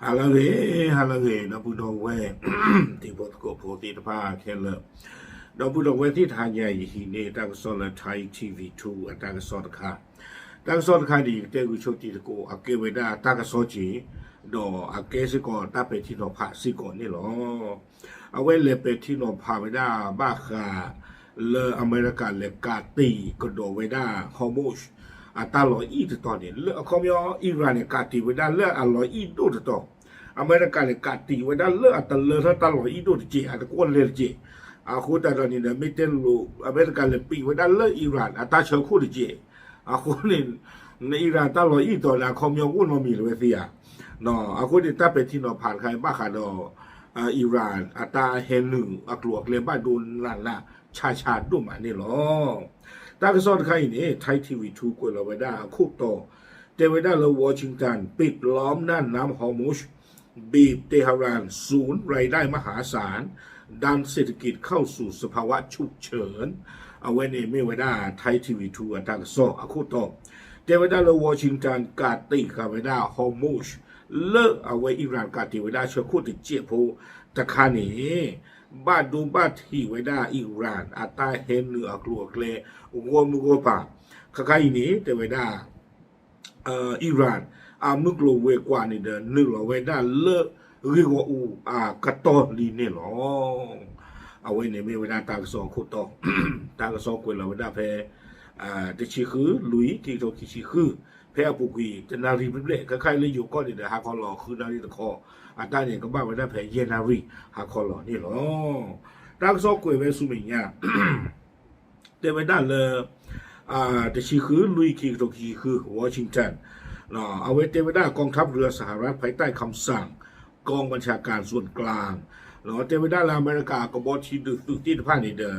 Halage, na puto we, ti pot ko po ti pa kele. Na puto we ti thanya yi ne ta so la Thai TV2 ta so ta kha. Ta so ta kha di te ku chot ti ko ake we da ta so ji do ake si ko ta pe ti no pha si ko ni lo. A we le pe ti no pha we da ba kha le America le ka ti ko do we da homos. อาตาลอยอีตอนนี้เลือกคอมยออิหร่านเนี่ยกาตีไว้ได้เลือกอร่อยอีดูตออเมริกาเนี่ยกาตีไว้ได้เลือกตะเลือกตลอดอีดูจีอาตะกวนเลยจีอาคูแต่ตอนนี้เนี่ยไม่เต้นลูอเมริกาเนี่ยปีไว้ได้เลือกอิหร่านอาตาเชื่อคู่จีอาคูนี่ในอิหร่านตลอดอีตอนนี้คอมยอวุ่นมามีเลยเสียเนาะอาคูนี่ถ้าไปที่นอผ่านใครบ้าขาดอิหร่านอาตาเฮนึงอักลวกเลยบ้านโดนละชาดุมันนี่หรอตากสอดใครนี่ไทยทีวีทูกเราไว้ได้คู่ต่อเทวดาเราวอชิงตันปิดล้อมน่านน้ำฮอร์มุสบีบเตหะรานศูนย์รายได้มหาศาลดันเศรษฐกิจเข้าสู่สภาวะฉุกเฉินเอาไว้ในไม่ไว้ได้ไทยทีวีทูตากสอดคู่ต่อเทวดาเราวอชิงตันกาติกาไว้ได้ฮอร์มุสเลิกเอาไว้อิหร่านกาติไว้ได้เชื่อคู่ติดเจี๊ยบโพตะคานี้บ้านดูบ้านที่ไว้ได้อิหร่านอาตาเฮนเนือกลัวเกลวัวมุกปาข้านี้แต่ไว้ได้อิหร่านมุกลัวเวกว่านี่เดินนึกเราไว้ได้เลิกริโกอูกระตอลีเนี่ยหรอเอาไว้ในไม่ไว้ได้ตากสองคู่ต่อตากสองคนเราไว้ได้แพ้แต่ชีคือลุยที่เราคิดชีคือแพ้ปุกีจะนารีเป็นเละข้าเลยอยู่ก็เดี๋ยวหาคอหล่อคือนารีตะคออาตาเนี่ยก็บ้าไว้ได้แพ้เยนารีหาคอหล่อนี่หรอตากสองคนไว้สุมิญญาแต่ไว้ได้เลยแต่ชีคือลุยที่เราคิดคือวอชิงตันเอาไว้แต่ไว้ได้กองทัพเรือสหรัฐภายใต้คำสั่งกองบัญชาการส่วนกลางแต่ไว้ได้อเมริกาก็บอกที่ดูที่ผ่านนี่เด้อ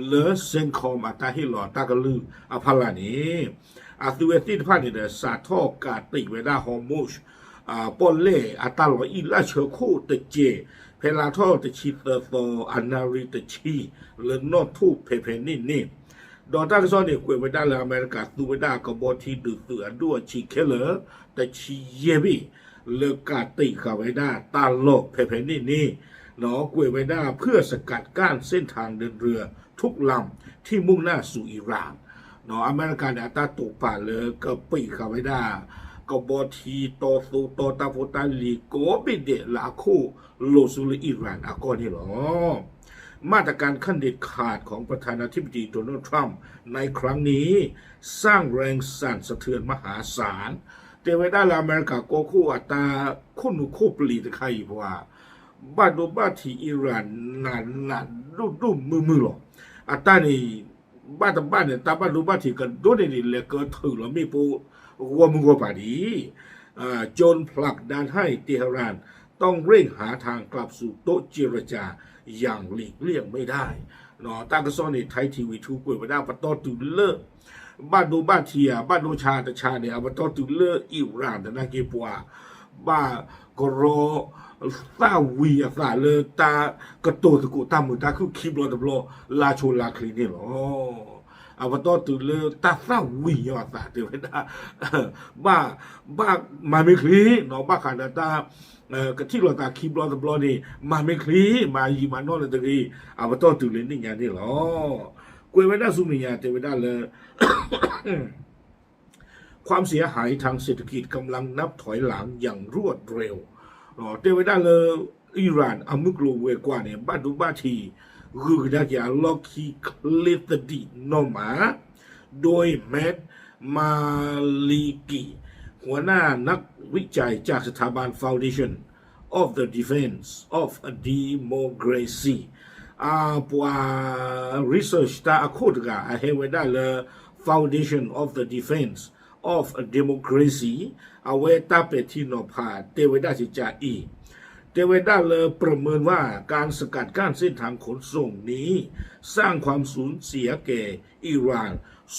เลเซนคอมอาตาฮิลอตากะลืออพาลานี้ตัวที่ผ่านนี่เด้อสาทอกาติไว้ได้ฮอร์มุสปอลเล่อาตาลออิลาเชคูตะเจเพลาทอตะชีเตอร์โตอานาริตะชีเลนอทูเพเพนี่ดอนตากซอนเนี่ยคุยไว้ได้เลยอเมริกาตัวไว้ได้ก็บอกที่ดูด้วยชีเคเลอแต่ชีเยบีเลกาติเข้าไว้ได้ตาโลกเพนี่คุยไว้ได้เพื่อสกัดกั้นเส้นทางเดินเรือทุกลำที่มุ่งหน้าสู่อิหร่านอเมริกาเนี่ยตาตกป่าเลยก็ปีเข้าไว้ได้ก็บอทีโตสูโตตาโฟตาลีโกบิเดลาคูโลซูลอิหร่านก็นี่หรอมาตรการขั้นเด็ดขาดของประธานาธิบดีโดนัลด์ทรัมป์ในครั้งนี้สร้างแรงสั่นสะเทือนมหาศาลแต่ไว้ได้ละอเมริกาโกคู่อัตราคุณคู่ปลีตะไคร่เพราะว่าบ้านดูบ้านที่อิหร่านนานดูมือหรออัตรานี่บ้านเนี่ยตาบ้านดูบ้านที่กันโดนนี่เลยเกิดถึงแล้วไม่ปูวัวมึงวัวป่าดีจนผลักดันให้เตหะรานต้องเร่งหาทางกลับสู่โต๊ะเจรจาอย่างหลีกเลี่ยงไม่ได้ตากระซ้อนในไทยทีวีทูกวยมาได้ปะตอตุเลอร์บ้านดูบ้านเทียบ้านดูชาตชาเนี่ยปะตอตุเลอร์อิหร่านแต่นาเกปัวบ้ากรอซาวีซาเลตากระโตตะกุตามือตาคือคีบลอตบลอลาโชลาคลีนี่หรอปะตอตุเลอร์ตาซาวีว่าซาเดี๋ยวไม่ได้บ้ามาไม่คลีบ้าขาดตากระที่เราตาคีบลอตบลอนี่มาไม่คลีมายีมานอเลยตะกี้ปะตอตุเลนี่อย่างนี้หรอกวยไว้ได้สุมิยาเทวดาเลยความเสียหายทางเศรษฐกิจกำลังนับถอยหลังอย่างรวดเร็วเทวดาเลยอิหร่านมุกโลเวกว่าเนี่ยบ้านดูบ้านทีรูกดากยาล็อกคีคลิตดีโนมาโดยแมดมาลีกีหัวหน้านักวิจัยจากสถาบัน Foundation of the Defense of Democracyปัว research ตาอคุดกะเฮเวด้าเลย Foundation of the Defense of Democracy เอาไว้ตาเป็ดที่นอพาเทวดาสิจาอีเทวดาเลยประเมินว่าการสกัดกั้นเส้นทางขนส่งนี้สร้างความสูญเสียแก่อิหร่าน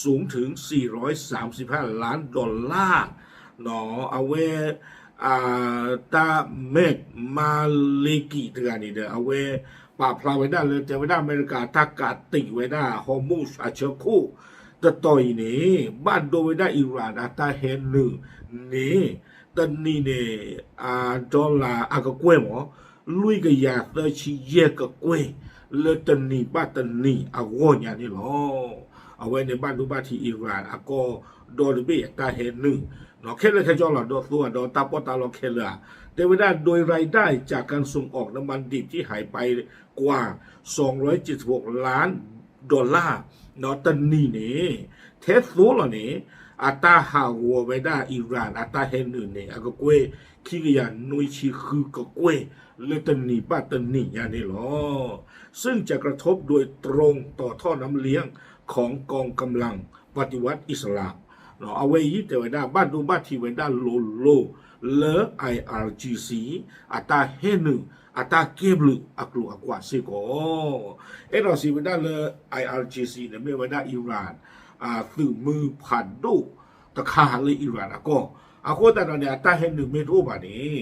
สูงถึง$435 ล้านเอาไว้ตาเมดมาเลกิตกันนี่เด้อเอาไว้ป่าพลาไว้ได้เลยแต่ไว้ได้อเมริกาถ้ากาติไว้ได้ฮอร์มุสอาเชคูแต่ต่อยนี้บ้านโดไว้ได้อิหร่านอาตาเฮนหนึ่งนี้ ตอนนี้เนี่ยดอลลาร์ก็กล้วยหมอลุยก็อยากเตชิเยก็กล้วยเลตอนนี้บ้านตอนนี้วอนอย่างนี้หรอเอาไว้ในบ้านดูบ้านที่อิหร่านก็โดนเบี้ยตาเห็นหนึ่งเนาะแค่เลยแค่จอหลอดตัวโดนตาปอตาลอแค่เลยแต่เวลาโดยรายได้จากการส่งออกน้ำมันดิบที่หายไปกว่า276 ล้านดอลลาร์เนาะตอนนี้เนี่ยเทสโซลเนี่ยอัตราหาวัวไว้ได้อิหร่านอัตราเห็นหนึ่งเนี่ยก็กล้วยขี้กยันนุยชีคือก็กล้วยเลตอนนี้บ้านตอนนี้อย่างนี้หรอซึ่งจะกระทบโดยตรงต่อท่อน้ำเลี้ยงของกองกำลังปฏิวัติอิสลามเนาะเอาไว้ยี่แต่ไว้ได้บ้านดูบ้านที่ไว้ได้โลเลIRGC อัตราเฮนึอัตราเก็บลึกลัวกว่าสิก็เราสิไว้ได้เลย IRGC เนี่ยไม่ไว้ได้อิหร่านสื่อมือผ่านดูตะคาเลยอิหร่านก็แต่ตอนนี้อัตราเฮนึไม่รู้บ้านี้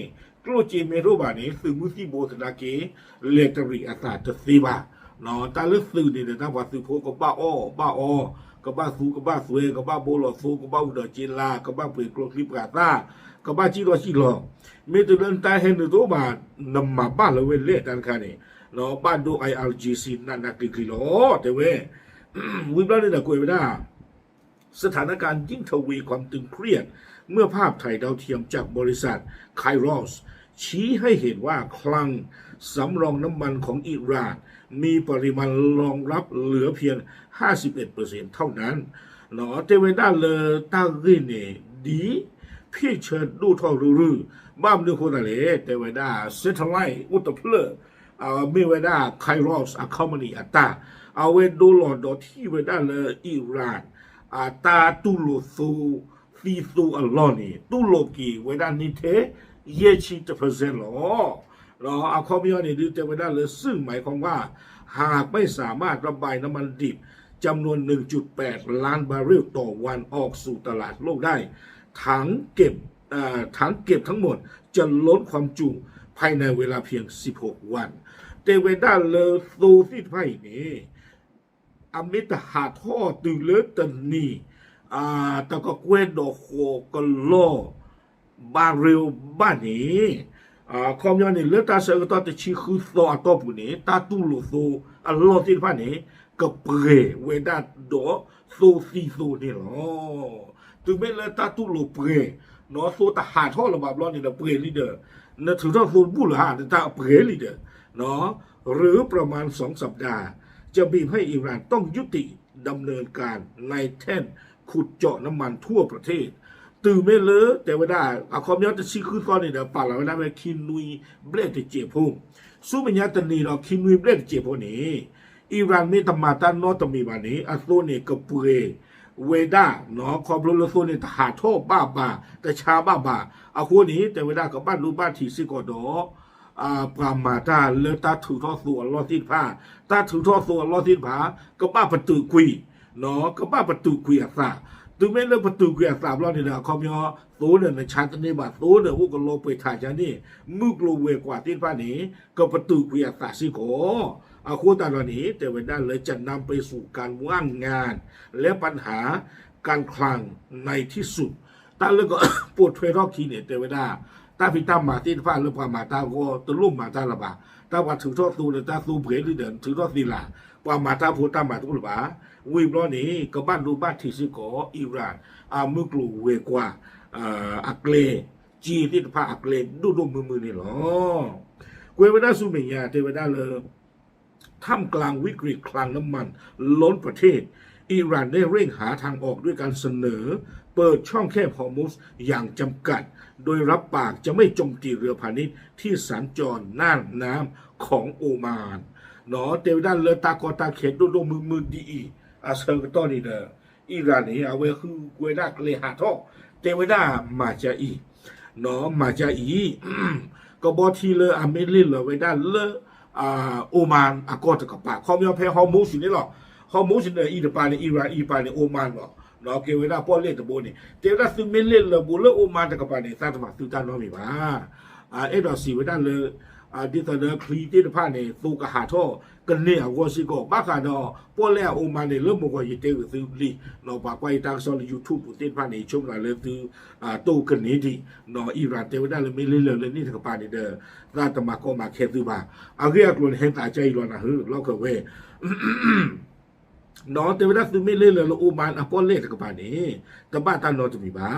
กลัวจีไม่รู้บ้านี้สื่อมือที่โบสถ์นักเกเลตรีอัตราจะสีบ้าเนาะแต่เรื่องสื่อเนี่ยนะว่าสื่อพวกก็บ้าก็บ้าซูก็บ้าสวยก็บ้าโบลอซูก็บ้าอุดรจิลาก็บ้าเปรกโลคลิปกาตาก็บ้าจีรอไม่ตัวนั้นตายเห็นตัวบ้านนำมาบ้านเราเวเล่กันค่ะนี่เนาะบ้านดู IRGC นั่นนักกิโลแต่เว้วิบล้อนี่นะกุยไม่ได้สถานการณ์ยิ่งทวีความตึงเครียดเมื่อภาพถ่ายดาวเทียมจากบริษัทไครอสชี้ให้เห็นว่าคลังสำรองน้ำมันของอิหร่านมีปริมาณรองรับเหลือเพียง 51% เท่านั้นเนาะแต่เวลาเลต้ารินเนี่ยดีพี่เชิญดูทอรือบ้ามนึกคนอะไรแต่เวลาเซทไลท์อุตเพลมีเวลาไครอสคอมมานีอัตตาเอาเวดูหลอดที่เวลาเลอิหร่านอัตตาตุโลซูฟีซูอัลลอนี่ตุโลกีเวลานิเทเยชิตเปอร์เซ็นต์หรอเราข้อมีอะไรดูแต่เวลาเลยซึ่งหมายความว่าหากไม่สามารถระบายน้ำมันดิบจำนวน 1.8 ล้านบาร์เรลต่อวันออกสู่ตลาดโลกได้ถังเก็บทั้งหมดจะล้นความจุภายในเวลาเพียง16 วันแต่เวลาเลยโซฟิตไพ่นี้อเมริกาหาท่อตือเลือดตันนี่แต่ก็เกวนดอกโคก็ล่อบาร์เรลบ้านนี้คอมยอนนี่เลือดตาเสือก็ต้องจะชี้คือตัวตัวผู้นี้ตาตุลุโซลอที่บ้านนี้ก็เปรเวดาโดโซซีโซนี่หรอถึงแม้เลยตาตุลุเปรเนาะโซตาหาท่อระบาดร้อนนี่นะเปรลีเดอร์นะถือว่าโซบุลหาแต่ตาเปรลีเดอร์เนาะหรือประมาณ2 สัปดาห์จะบีบให้อิหร่านต้องยุติดำเนินการในแท่นขุดเจาะน้ำมันทั่วประเทศตื่นไม่เลอะแต่ว่าได้คอมยอนจะชี้คือตอนนี้เดี๋ยวป่าเราได้ไปคินนุยเบลดเจ็บพุ่งสู้เป็นยาตันนีเราคินนุยเบลดเจ็บพวกนี้อิหร่านไม่ทำมาตั้งนอตมีบานี้อัโซเนกับเปรเวด้าเนาะคอมโลโซเนหาโทษบ้าแต่ชาบ้าคนนี้แต่เวด้ากับบ้านรู้บ้านที่ซิกอดอปรามาตาเลตาถือท่อส่วนลอสินผ้าตาถือท่อส่วนลอสินผ้าก็บ้าประตูคุยเนาะก็บ้าประตูคุยอ่ะซะถึงแม้เรื่องประตูเกียร์3 รอบนี่นะคอมยอตัวเนี่ยในชั้นตอนนี้บาตัวเนี่ยพวกก็โลไปถ่ายจานี่มึกโลเวกว่าที่บ้านนี้ก็ประตูเกียร์3 สิโกคนตอนนี้แต่เวลาเลยจะนำไปสู่การว่างงานและปัญหาการคลังในที่สุดตาเลยก็ปวดเทรอกทีเนี่ยแต่เวลาตาพิตามาที่ฟ้าหรือพามาตาก็ตะลุ่มมาตาละบาตาว่าถือทอดตูเนี่ยตาซูเผยหรือเดินถือทอดศิลาว่ามาตาพูดตามาทุกละบาวิบล้อนี้ก็บ้านดูบ้านที่ซิโกอิหร่านมึกลูเวกว่าอักเลจีที่พาอักเลดูมือนี่หรอเกวดาซูเมียเทวดาเลยท่ามกลางวิกฤตคลังน้ำมันล้นประเทศอิหร่านได้เร่งหาทางออกด้วยการเสนอเปิดช่องแคบฮอร์มุสอย่างจำกัดโดยรับปากจะไม่โจมตีเรือพาณิชย์ที่สัญจรน่านน้ำของโอมานเนาะเทวดาเลยตากอตาเข็ดดูมือดีเซอร์ก็ตอนนี้เด้ออิหร่านนี่เอาไว้คือเวดาเลหาท่อเทวดามาจาอีเนาะมาจาอีก็บอทีเลยอเมริกเลยเวดาเลโอมานก็ตะกับปากเขาไม่เอาแพ้ฮอร์มูสินี่หรอกฮอร์มูสิเนี่ยอีเดปาเนี่ยอิหร่านอีปาเนี่ยโอมานหรอกเนาะเกเวดาป้อเล่ตะโบนี่เทวดาซึเมเล่เลยบุเลโอมานตะกับปากเนี่ยซาตะมาตุตานอมีบ้าเราสีเวดาเลย ဒီတဲ့ခလီတိတဖာနေသူကဟာတော့ကနေအဝစီကိုဘာကတော့ပေါ်လဲအိုမနေလို့မကိုရတဲ့သူလီနော်ဘာကွာတာဆော YouTube တိတဖာနေချုံလာလေသူတိုကနေဒီနော်အီရန်တေဝဒါလေမီလီလေนี่ကပါနေတဲ့သာတမကောမှာခဲသူပါအကေကလွန်ဟန်တာချိုင်လောနာဟလောက်ကဝဲနော်တေဝဒါသူမီလီလေအိုမန်အပေါ်လေကပါနေတပတ်တန်နော်တမီပါ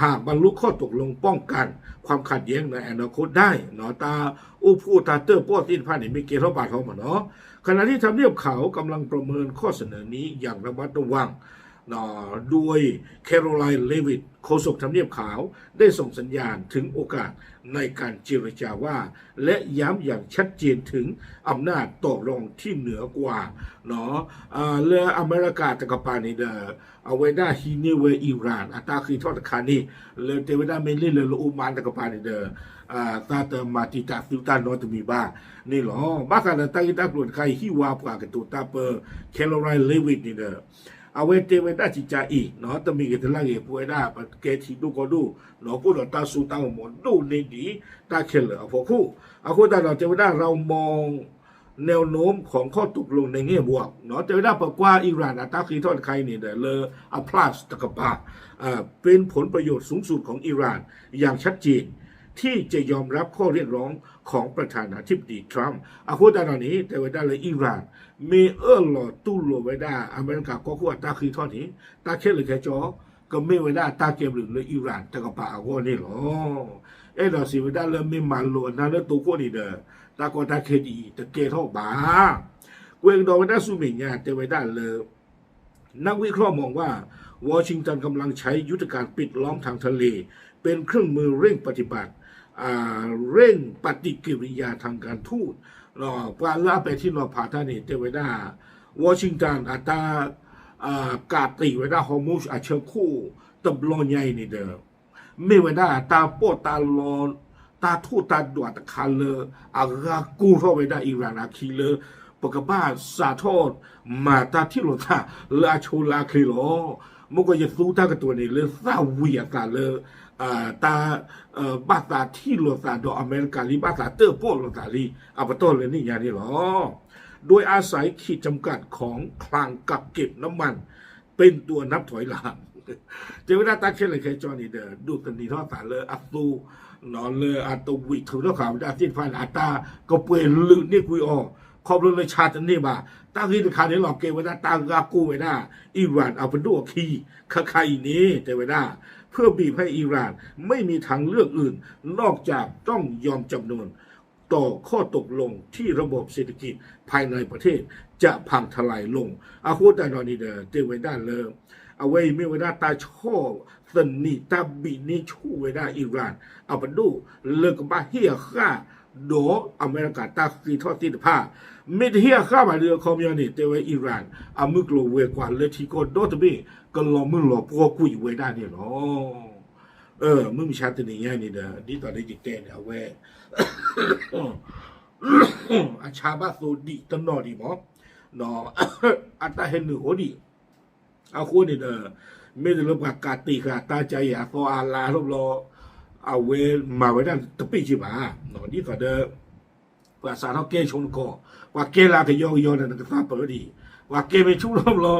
หากบรรลุข้อตกลงป้องกันความขัดแย้งในอนาคตได้เนาะตาอุพูตาเตอร์ป้อตินพานี่มีเกณฑ์บาทเขามาเนาะขณะที่ทำเนียบเขากำลังประเมินข้อเสนอนี้อย่างระมัดระวังเนาะโดยแคโรไลน์เลวิตโฆษกทำเนียบขาวได้ส่งสัญญาณถึงโอกาสในการเจรจาว่าและย้ำอย่างชัดเจนถึงอำนาจต่อรองที่เหนือกว่าเนาะเรืออเมริกาตะกปานี่เดเอาไว้ได้ฮีเนเวอิหร่านอัตราคือทอดคานี่เรือเทวดาเมลิเรืออุมานตะกปานี่เดตาเตมาติตาฟิลตานอตมีบ้านี่หรอบ้ากันตากิตาปลุดใครฮิวาปากตัวตาเปอร์แคโรไลน์เลวิตนี่เดเอาไว้เทวดาจิจาอีเนาะตมีกิตลังเอป่วยได้เกทีดูก็ดูเนาะพูดตาสูตาหมดดูในดีตาเคลเอาพอคู่เอาคู่ตาเราเทวดาเรามองแนวโน้มของข้อตกลงในแง่บวกเนาะแต่เวลาปกว่าอิหร่านอัตราคีทอดใครเนี่ยเลยอัพลาสตะกปาเป็นผลประโยชน์สูงสุดของอิหร่านอย่างชัดเจนที่จะยอมรับข้อเรียกร้องของประธานาธิบดีทรัมป์อาคูตาตอนนี้แต่เวลาเลยอิหร่านมีหลอตู้หลอไว้ได้อเมริกาก็คู่อัตราคีทอดนี้ตาเคหรือแค่จอก็ไม่ไว้ได้ตาเกมหรือเลยอิหร่านตะกปาอาคูนี่หรอเราสิไว้ได้เลยไม่มันหลวนนะแล้วตัวคู่นี่เด้อตากอตาเคดีตะเกท่อบาเวงดอไว้ได้สู้ไม่ยากแต่ไว้ได้เลยนักวิเคราะห์มองว่าวอชิงตันกำลังใช้ยุทธการปิดล้อมทางทะเลเป็นเครื่องมือเร่งปฏิบัติเร่งปฏิกิริยาทางการทูตปลาล่าไปที่นอพาท่านี่แต่ไว้ได้วอชิงตันอัตากาตีไว้ได้ฮอร์มุสอาเชคู่ตบลอนใหญ่นี่เด้อไม่ไว้ได้ตาโปตาลอนตาทูตาดวดคาเลอากากูเข้าไปได้อิหร่านอาคีเลปกบ้าสาทอดมาตาที่โลตาลาโชลาคีโลมันก็จะสู้ตากตัวนี้เลยซาเวียตาเลยตาบ้าตาที่โลตาดออเมริกาลีบ้าตาเตอร์โปโลตาลีอัปโตเลยนี่อย่างนี้หรอโดยอาศัยขีดจำกัดของคลังกักเก็บน้ำมันเป็นตัวนับถอยหลังเจ้าหน้าตาเช่นไรเคยจอนี่เด้อดูตันนี้ทอดตาเลยอัตูนอนเลยอัตวิถือแล้วข่าวได้ที่ผ่านอัตาก็เปลี่ยนลืมนี่คุยออกขอบเลยชาตินี่มาตั้งที่ขานี้หลอกเกวได้ตั้งกากูไว้ได้อิหร่านเอาเป็นดูคีใครนี้แต่ไว้ได้เพื่อบีบให้อิหร่านไม่มีทางเลือกอื่นนอกจากต้องยอมจำนวนต่อข้อตกลงที่ระบบเศรษฐกิจภายในประเทศจะพังทลายลงอาคูตานอนี่เด้อเตไว้ได้เลยเอาไว้ไม่ไว้ได้ตาช่อสนิตาบินี่ชูไว้ได้อิหร่านเอาไปดูเลิกบ้าเฮียข้าโดอเมริกาตาคีทอดติดผ้าไม่เฮียข้ามาเรือคอมมิวนิสต์เตไว้อิหร่านอามึกโลเวกว่าเลยที่ก็โดตบีก็ลองมึงหลอกพวกกุยไว้ได้เนี่ยเนาะมึงมีชาตินี้ยังนี่เด้อนี่ตอนนี้จิตเต้นเอาไว้อาชาบาโซดีตนอดีมั้งเนาะอัตาเห็นหนึ่งโอดีเอาคู่นี่เด้อไม่ได้รับการตีค่ะตาใจอยากพออาลาลบรอเอาเวมาไว้ด้านตะปีจิบาเนาะนี่ก็เด้อภาษาเท่าเกชนก็ว่าเกลาก็ยอนั่นก็ทราบเปิดดีว่าเกไม่ชุ่มลบรอ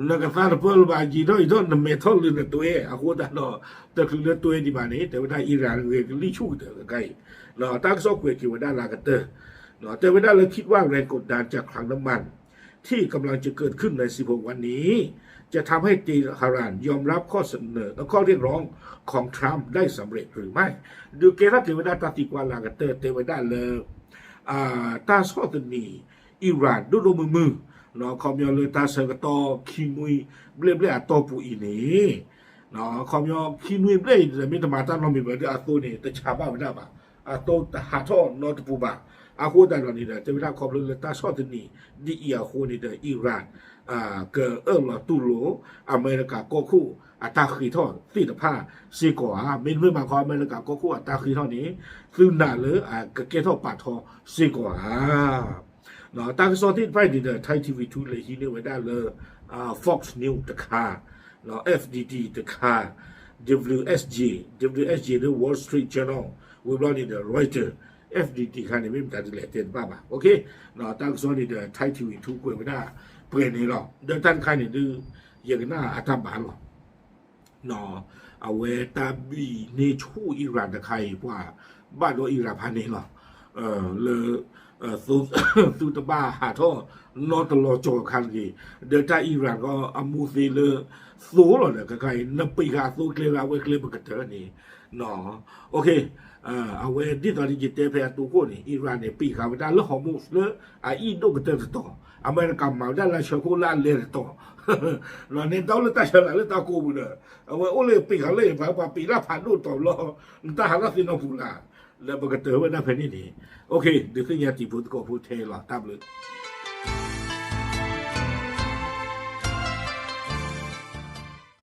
นั่นก็ทราบเปิดบาจีโดอีโดนเมทัลลืนตัวเอเอาคู่แต่เนาะแต่คือเรื่องตัวเอดีมานี้แต่ว่าได้อิหร่านเวกลิชูเด้อใกล้เนาะตั้งซอกเวกิว่าได้ลากเตอร์เนาะแต่ว่าได้เลยคิดว่าแรงกดดันจากคลังน้ำมันที่กำลังจะเกิดขึ้นใน16วันนี้จะทำให้ตีฮารานยอมรับข้อเสนอและข้อเรียกร้องของทรัมป์ได้สำเร็จหรือไม่ดูเกล้าเทวดาตาติกวาลากเตอร์เทวดาเลยตาซอตนีอิหร่านดูมือเนาะคอมยอเลยตาเสกตอคิมุยเบลเบลตอปูอีนี่เนาะคอมยอคิมุยเบลจะมีธรรมะตานอมีเบลอาตัวนี่แต่ชาบ้าไม่ได้ป่ะอาตัวหาท่อนอตปูบ้าอาคูแต่ตอนนี้เด้อเทวดาคอมเลยตาซอตนีดีอาคูนี่เด้ออิหร่านเกิดเราตุโลอเมริกาก็คู่อัตราคีทอดตีตผ้าซีกว่าไม่เมื่อมาขออเมริกาก็คู่อัตราคีทอดนี้ซึ่งน่าเลยเกทอปาทอซีกว่าเนาะตั้งโซนที่ไปดีเด้อไทยทีวีทูเลยที่นี่ไว้ได้เลยFox News ตะคาเนาะ FDD ตะคา WSG หรือ Wall Street Journal we brought in the Reuters FDT 看你们在这里电爸爸 OK 那当时你的 Thai TV 2过不大เปลี่ยนนี่หรอเดินท่านใครนี่ดูอย่างน่าอัตบาลหรอเนาะเอาเวตาบีในชูอิหร่านตะใครว่าบ้านเราอิหร่านพันนี่หรอเลยสุตบ้าหาท่อนอตลอจอคันกี่เดินท่าอิหร่านก็อามูซีเลยสู้หรอเนี่ยใครนับปีกาสู้เคลียร์เอาไว้เคลียร์ปกตินี่เนาะโอเคเอาไว้ที่ตอนนี้จิตเตะพยาตัวคนนี่อิหร่านเนี่ยปีกาไม่ได้แล้วฮอร์โมนเลยอีโดก็เติมต่ออเมริกันมาได้ละช็อกโกแลตเลยต่อเราเนี่ยต้องเลยตาเฉลยเลยตาโกบุเลยเอาไว้โอ้เลยปีกาเลยผ่านปีละผ่านดูต่อรอตาหาละสิน้องพูดละแล้วปกติว่าน่าเป็นนี่โอเคเดี๋ยวขึ้นยาจีพูดก็พูดเทหรอตามเลย